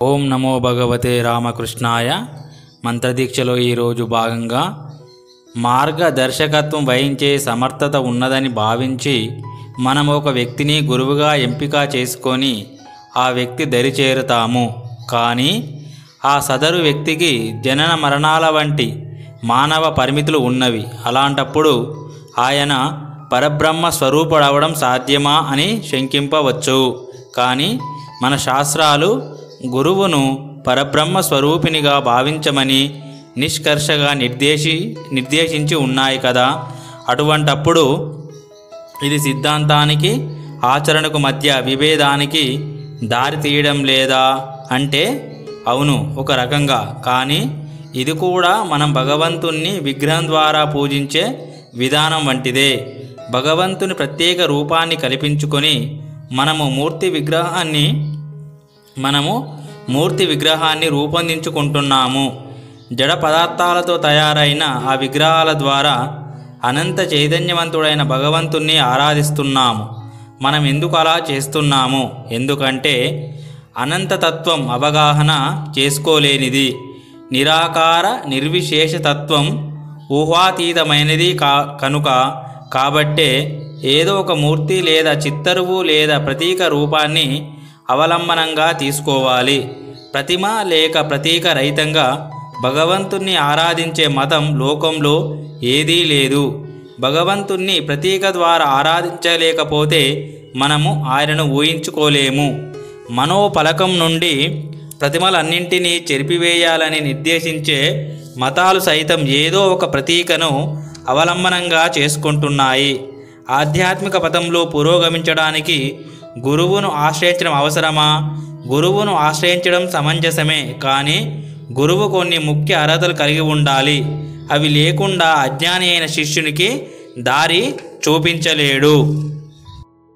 ఓం నమో భగవతే రామకృష్ణాయ. మంత్రదీక్షలో ఈరోజు భాగంగా మార్గదర్శకత్వం వహించే సమర్థత ఉన్నదని భావించి మనం ఒక వ్యక్తిని గురువుగా ఎంపిక చేసుకొని ఆ వ్యక్తి దరి చేరుతాము. కానీ ఆ సదరు వ్యక్తికి జనన మరణాల వంటి మానవ పరిమితులు ఉన్నవి. అలాంటప్పుడు ఆయన పరబ్రహ్మ స్వరూపుడవడం సాధ్యమా అని శంకింపవచ్చు. కానీ మన శాస్త్రాలు గురువును పరబ్రహ్మ స్వరూపినిగా భావించమని నిష్కర్షగా నిర్దేశించి ఉన్నాయి కదా. అటువంటప్పుడు ఇది సిద్ధాంతానికి ఆచరణకు మధ్య విభేదానికి దారి తీయడం లేదా అంటే అవును, ఒక రకంగా. కానీ ఇది కూడా మనం భగవంతుణ్ణి విగ్రహం ద్వారా పూజించే విధానం వంటిదే. భగవంతుని ప్రత్యేక రూపాన్ని కల్పించుకొని మనము మూర్తి విగ్రహాన్ని రూపొందించుకుంటున్నాము. జడ పదార్థాలతో తయారైన ఆ విగ్రహాల ద్వారా అనంత చైతన్యవంతుడైన భగవంతుణ్ణి ఆరాధిస్తున్నాము. మనం ఎందుకు అలా చేస్తున్నాము? ఎందుకంటే అనంతతత్వం అవగాహన చేసుకోలేనిది, నిరాకార నిర్విశేషతత్వం ఊహాతీతమైనది కనుక. కాబట్టే ఏదో ఒక మూర్తి లేదా చిత్తరువు లేదా ప్రతీక రూపాన్ని అవలంబనంగా తీసుకోవాలి. ప్రతిమ లేక ప్రతీక రహితంగా భగవంతుణ్ణి ఆరాధించే మతం లోకంలో ఏదీ లేదు. భగవంతుణ్ణి ప్రతీక ద్వారా ఆరాధించలేకపోతే మనము ఆయనను ఊహించుకోలేము. మనోపలకం నుండి ప్రతిమలన్నింటినీ చెరిపివేయాలని నిర్దేశించే మతాలు సైతం ఏదో ఒక ప్రతీకను అవలంబనంగా చేసుకుంటున్నాయి. ఆధ్యాత్మిక పథంలో పురోగమించడానికి గురువును ఆశ్రయించడం అవసరమా? గురువును ఆశ్రయించడం సమంజసమే. కానీ గురువు కొన్ని ముఖ్య అర్హతలు కలిగి ఉండాలి. అవి లేకుండా అజ్ఞాని అయిన శిష్యునికి దారి చూపించలేడు.